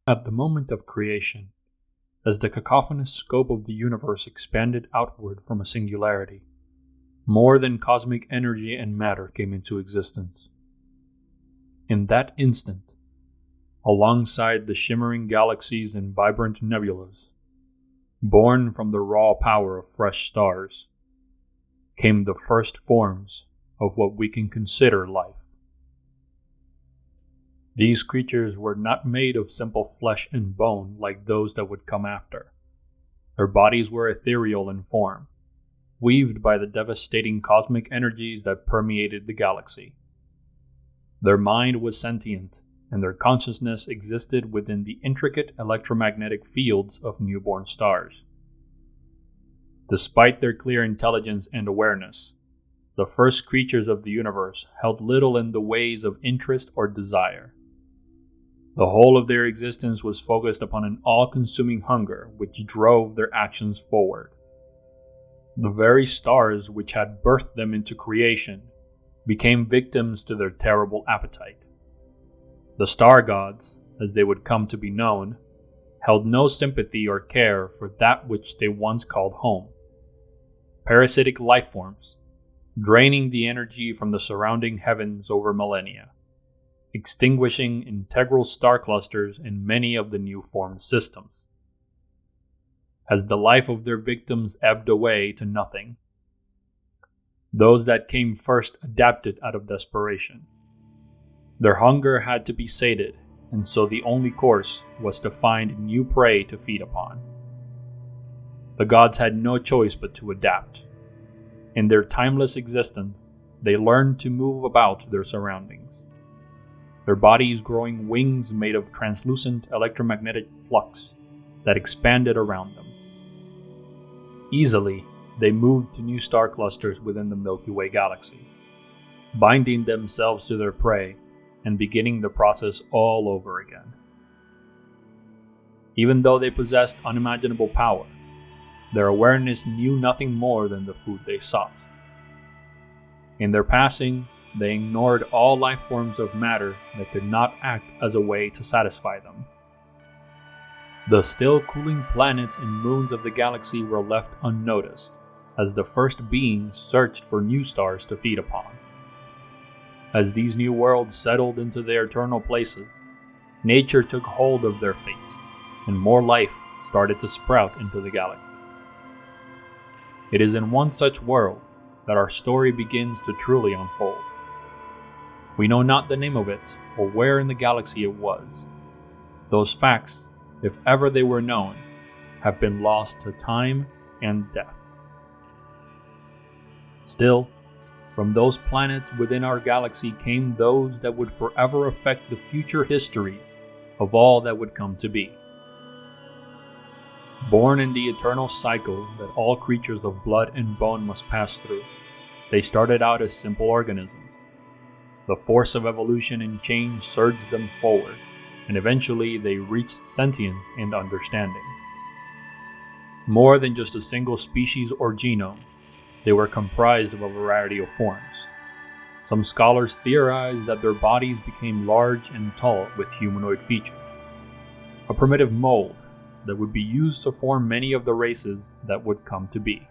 At the moment of creation, as the cacophonous scope of the universe expanded outward from a singularity, more than cosmic energy and matter came into existence. In that instant, alongside the shimmering galaxies and vibrant nebulas, born from the raw power of fresh stars, came the first forms of what we can consider life. These creatures were not made of simple flesh and bone like those that would come after. Their bodies were ethereal in form, weaved by the devastating cosmic energies that permeated the galaxy. Their mind was sentient, and their consciousness existed within the intricate electromagnetic fields of newborn stars. Despite their clear intelligence and awareness, the first creatures of the universe held little in the ways of interest or desire. The whole of their existence was focused upon an all-consuming hunger which drove their actions forward. The very stars which had birthed them into creation became victims to their terrible appetite. The star gods, as they would come to be known, held no sympathy or care for that which they once called home. Parasitic life forms, draining the energy from the surrounding heavens over millennia, extinguishing integral star clusters in many of the new formed systems. As the life of their victims ebbed away to nothing, those that came first adapted out of desperation. Their hunger had to be sated, and so the only course was to find new prey to feed upon. The gods had no choice but to adapt. In their timeless existence, they learned to move about their surroundings, their bodies growing wings made of translucent electromagnetic flux that expanded around them. Easily, they moved to new star clusters within the Milky Way Galaxy, binding themselves to their prey and beginning the process all over again. Even though they possessed unimaginable power, their awareness knew nothing more than the food they sought. In their passing, they ignored all life forms of matter that could not act as a way to satisfy them. The still cooling planets and moons of the galaxy were left unnoticed, as the first beings searched for new stars to feed upon. As these new worlds settled into their eternal places, nature took hold of their fate, and more life started to sprout into the galaxy. It is in one such world that our story begins to truly unfold. We know not the name of it, or where in the galaxy it was. Those facts, if ever they were known, have been lost to time and death. Still, from those planets within our galaxy came those that would forever affect the future histories of all that would come to be. Born in the eternal cycle that all creatures of blood and bone must pass through, they started out as simple organisms. The force of evolution and change surged them forward, and eventually they reached sentience and understanding. More than just a single species or genome, they were comprised of a variety of forms. Some scholars theorize that their bodies became large and tall with humanoid features, a primitive mold that would be used to form many of the races that would come to be.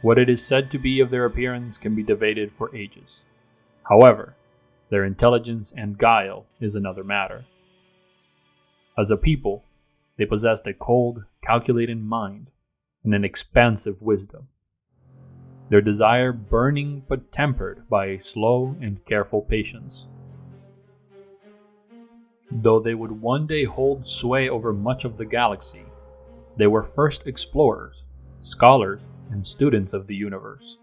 What it is said to be of their appearance can be debated for ages. However, their intelligence and guile is another matter. As a people, they possessed a cold, calculating mind and an expansive wisdom. Their desire burning but tempered by a slow and careful patience. Though they would one day hold sway over much of the galaxy, they were first explorers, scholars, and students of the universe.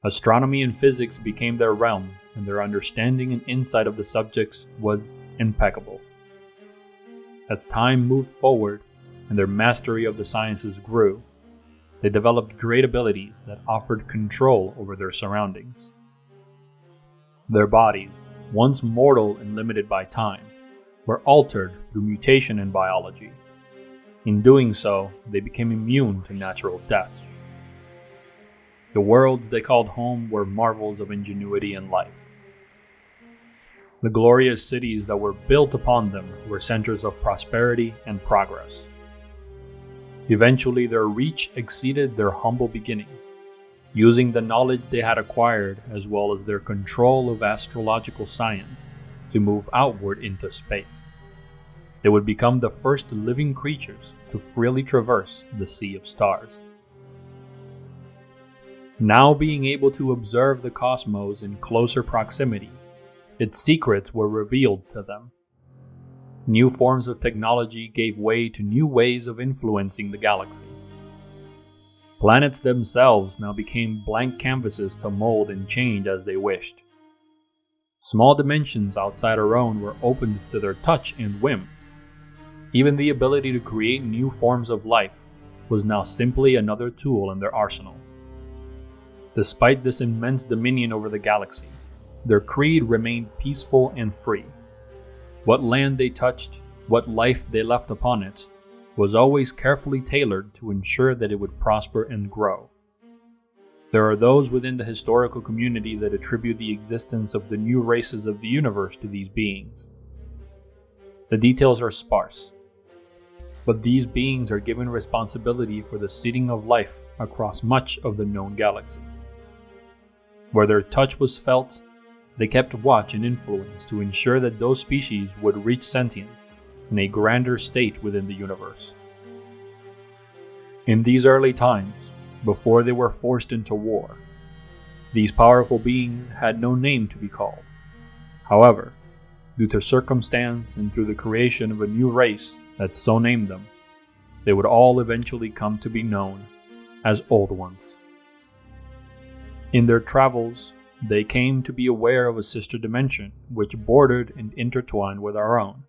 Astronomy and physics became their realm, and their understanding and insight of the subjects was impeccable. As time moved forward and their mastery of the sciences grew, they developed great abilities that offered control over their surroundings. Their bodies, once mortal and limited by time, were altered through mutation in biology. In doing so, they became immune to natural death. The worlds they called home were marvels of ingenuity and life. The glorious cities that were built upon them were centers of prosperity and progress. Eventually, their reach exceeded their humble beginnings, using the knowledge they had acquired as well as their control of astrological science to move outward into space. They would become the first living creatures to freely traverse the sea of stars. Now being able to observe the cosmos in closer proximity, its secrets were revealed to them. New forms of technology gave way to new ways of influencing the galaxy. Planets themselves now became blank canvases to mold and change as they wished. Small dimensions outside our own were opened to their touch and whim. Even the ability to create new forms of life was now simply another tool in their arsenal. Despite this immense dominion over the galaxy, their creed remained peaceful and free. What land they touched, what life they left upon it, was always carefully tailored to ensure that it would prosper and grow. There are those within the historical community that attribute the existence of the new races of the universe to these beings. The details are sparse, but these beings are given responsibility for the seeding of life across much of the known galaxy. Where their touch was felt, they kept watch and influence to ensure that those species would reach sentience in a grander state within the universe. In these early times, before they were forced into war, these powerful beings had no name to be called. However, due to circumstance and through the creation of a new race that so named them, they would all eventually come to be known as Old Ones. In their travels, they came to be aware of a sister dimension which bordered and intertwined with our own.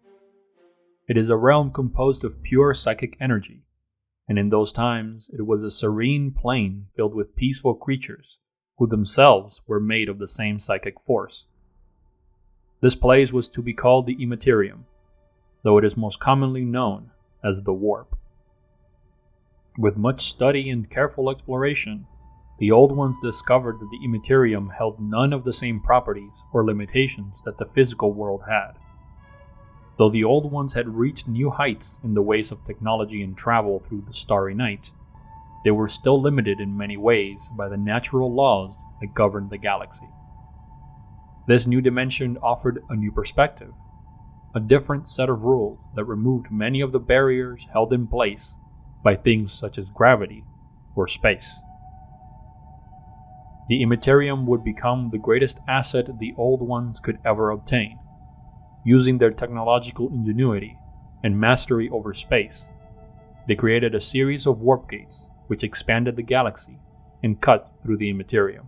It is a realm composed of pure psychic energy, and in those times it was a serene plane filled with peaceful creatures who themselves were made of the same psychic force. This place was to be called the Immaterium, though it is most commonly known as the Warp. With much study and careful exploration, the Old Ones discovered that the Immaterium held none of the same properties or limitations that the physical world had. Though the Old Ones had reached new heights in the ways of technology and travel through the starry night, they were still limited in many ways by the natural laws that governed the galaxy. This new dimension offered a new perspective, a different set of rules that removed many of the barriers held in place by things such as gravity or space. The Immaterium would become the greatest asset the Old Ones could ever obtain. Using their technological ingenuity and mastery over space, they created a series of warp gates which expanded the galaxy and cut through the Immaterium.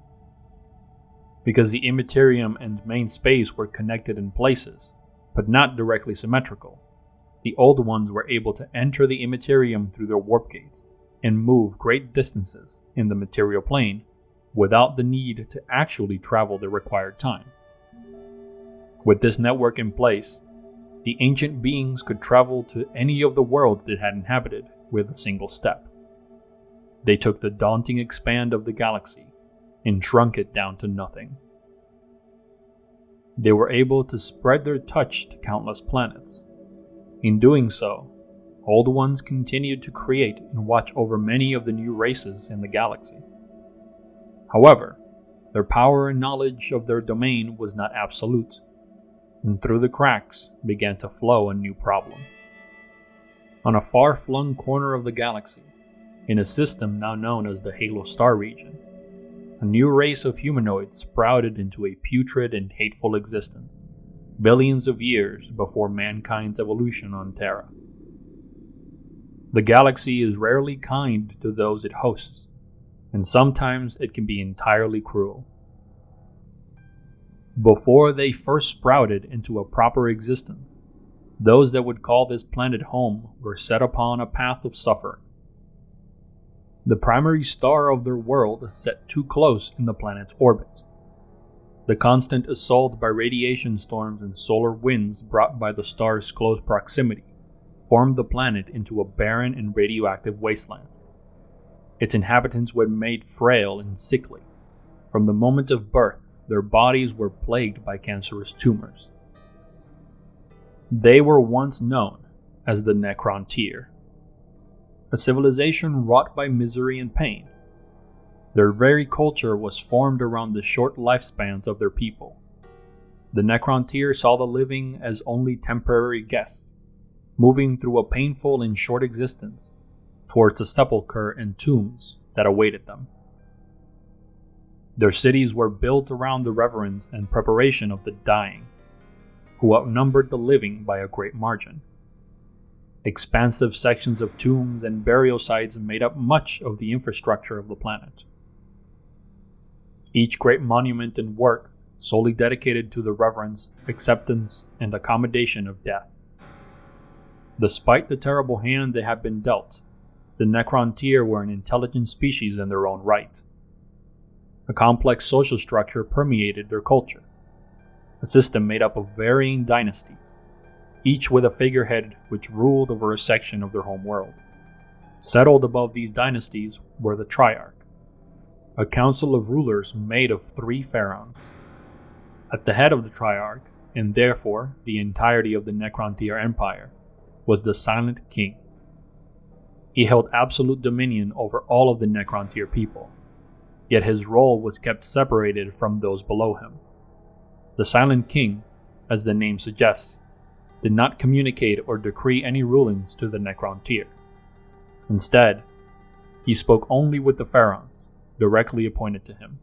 Because the Immaterium and main space were connected in places, but not directly symmetrical, the Old Ones were able to enter the Immaterium through their warp gates and move great distances in the material plane without the need to actually travel the required time. With this network in place, the ancient beings could travel to any of the worlds they had inhabited with a single step. They took the daunting expanse of the galaxy and shrunk it down to nothing. They were able to spread their touch to countless planets. In doing so, Old Ones continued to create and watch over many of the new races in the galaxy. However, their power and knowledge of their domain was not absolute, and through the cracks began to flow a new problem. On a far-flung corner of the galaxy, in a system now known as the Halo Star region, a new race of humanoids sprouted into a putrid and hateful existence, billions of years before mankind's evolution on Terra. The galaxy is rarely kind to those it hosts, and sometimes it can be entirely cruel. Before they first sprouted into a proper existence, those that would call this planet home were set upon a path of suffering. The primary star of their world set too close in the planet's orbit. The constant assault by radiation storms and solar winds brought by the star's close proximity formed the planet into a barren and radioactive wasteland. Its inhabitants were made frail and sickly. From the moment of birth, their bodies were plagued by cancerous tumors, They were once known as the Necron tier, a civilization wrought by misery and pain. Their very culture was formed around the short lifespans of their people. The Necron tier saw the living as only temporary guests, moving through a painful and short existence towards the sepulchre and tombs that awaited them. Their cities were built around the reverence and preparation of the dying, who outnumbered the living by a great margin. Expansive sections of tombs and burial sites made up much of the infrastructure of the planet. Each great monument and work solely dedicated to the reverence, acceptance, and accommodation of death. Despite the terrible hand they had been dealt, the Necron tier were an intelligent species in their own right. A complex social structure permeated their culture, a system made up of varying dynasties, each with a figurehead which ruled over a section of their home world. Settled above these dynasties were the Triarch, a council of rulers made of 3 pharaohs. At the head of the Triarch, and therefore the entirety of the Necron tier empire, was the Silent King. He held absolute dominion over all of the Necron tier people, yet his role was kept separated from those below him. The Silent King, as the name suggests, did not communicate or decree any rulings to the Necron tier. Instead, he spoke only with the pharaohs, directly appointed to him.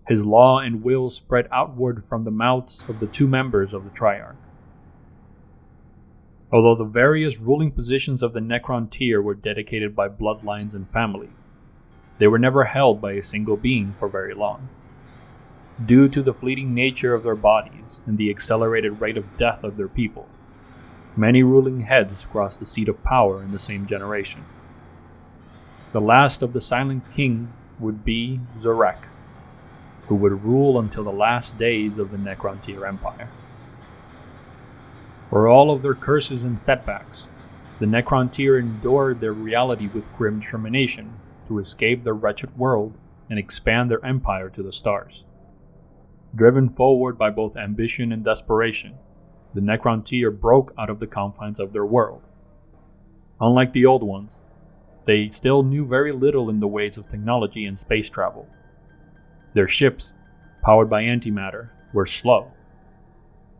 His law and will spread outward from the mouths of the 2 members of the Triarch. Although the various ruling positions of the Necron tier were dedicated by bloodlines and families, they were never held by a single being for very long. Due to the fleeting nature of their bodies and the accelerated rate of death of their people, many ruling heads crossed the seat of power in the same generation. The last of the Silent Kings would be Zarek, who would rule until the last days of the Necron tier empire. For all of their curses and setbacks, the Necron tier endured their reality with grim determination to escape their wretched world and expand their empire to the stars. Driven forward by both ambition and desperation, the Necron tier broke out of the confines of their world. Unlike the old ones, they still knew very little in the ways of technology and space travel. Their ships, powered by antimatter, were slow,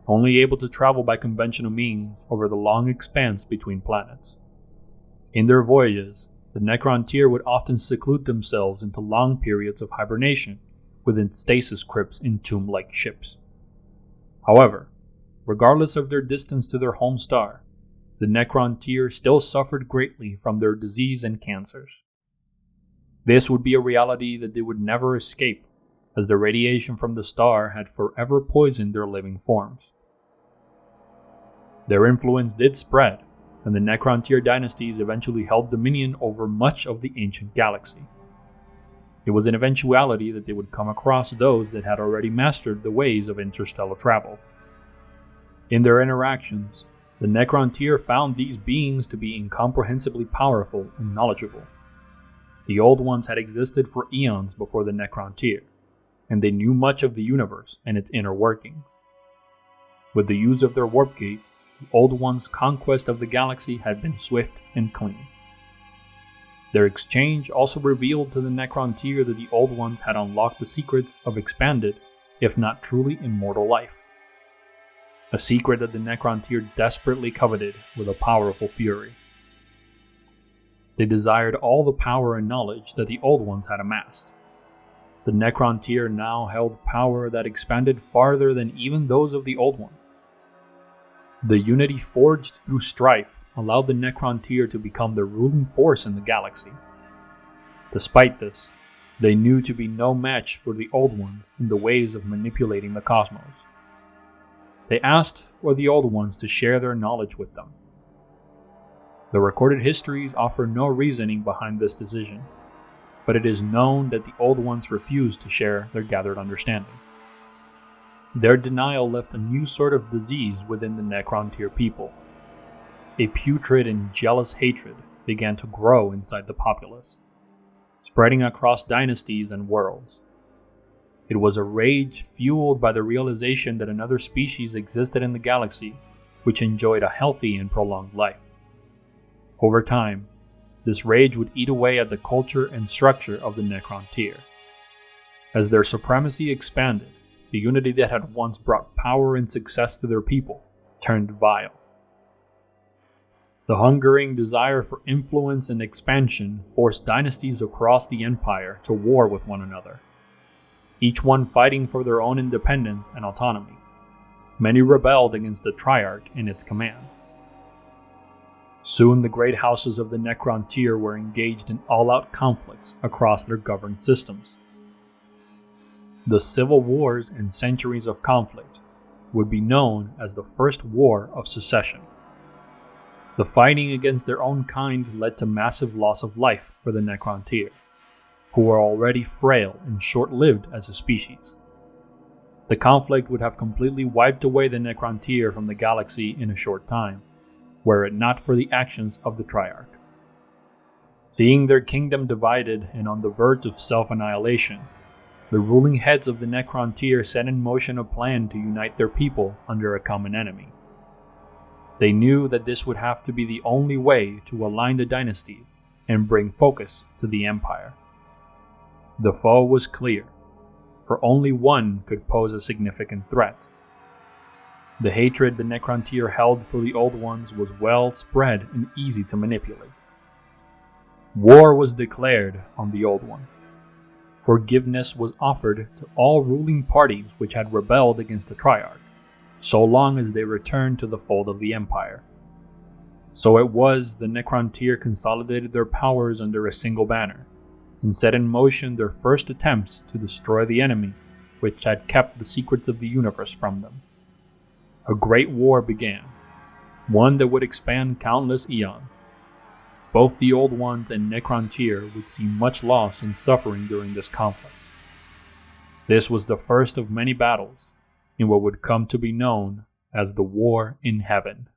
only able to travel by conventional means over the long expanse between planets. In their voyages, the Necron tier would often seclude themselves into long periods of hibernation within stasis crypts in tomb-like ships. However, regardless of their distance to their home star, the Necron tier still suffered greatly from their disease and cancers. This would be a reality that they would never escape, as the radiation from the star had forever poisoned their living forms. Their influence did spread, and the Necron tier dynasties eventually held dominion over much of the ancient galaxy. It was an eventuality that they would come across those that had already mastered the ways of interstellar travel. In their interactions, the Necron tier found these beings to be incomprehensibly powerful and knowledgeable. The Old Ones had existed for eons before the Necron tier, and they knew much of the universe and its inner workings. With the use of their warp gates, the Old Ones' conquest of the galaxy had been swift and clean. Their exchange also revealed to the Necron tier that the Old Ones had unlocked the secrets of expanded, if not truly immortal life. A secret that the Necron tier desperately coveted with a powerful fury. They desired all the power and knowledge that the Old Ones had amassed. The Necron tier now held power that expanded farther than even those of the Old Ones. The unity forged through strife allowed the Necron tier to become the ruling force in the galaxy. Despite this, they knew to be no match for the Old Ones in the ways of manipulating the cosmos. They asked for the Old Ones to share their knowledge with them. The recorded histories offer no reasoning behind this decision, but it is known that the Old Ones refused to share their gathered understanding. Their denial left a new sort of disease within the Necron tier people. A putrid and jealous hatred began to grow inside the populace, spreading across dynasties and worlds. It was a rage fueled by the realization that another species existed in the galaxy which enjoyed a healthy and prolonged life. Over time, this rage would eat away at the culture and structure of the Necron tier. As their supremacy expanded, the unity that had once brought power and success to their people turned vile. The hungering desire for influence and expansion forced dynasties across the empire to war with one another, each one fighting for their own independence and autonomy. Many rebelled against the Triarch and its command. Soon the great houses of the Necron tier were engaged in all-out conflicts across their governed systems. The civil wars and centuries of conflict would be known as the First War of Secession. The fighting against their own kind led to massive loss of life for the Necron tier, who were already frail and short-lived as a species. The conflict would have completely wiped away the Necron tier from the galaxy in a short time, were it not for the actions of the Triarch. Seeing their kingdom divided and on the verge of self-annihilation, the ruling heads of the Necron tier set in motion a plan to unite their people under a common enemy. They knew that this would have to be the only way to align the dynasties and bring focus to the empire. The foe was clear, for only one could pose a significant threat. The hatred the Necron tier held for the Old Ones was well spread and easy to manipulate. War was declared on the Old Ones. Forgiveness was offered to all ruling parties which had rebelled against the Triarch, so long as they returned to the fold of the Empire. So it was the Necron tier consolidated their powers under a single banner, and set in motion their first attempts to destroy the enemy which had kept the secrets of the universe from them. A great war began, one that would span countless eons. Both the Old Ones and Necron tier would see much loss and suffering during this conflict. This was the first of many battles in what would come to be known as the War in Heaven.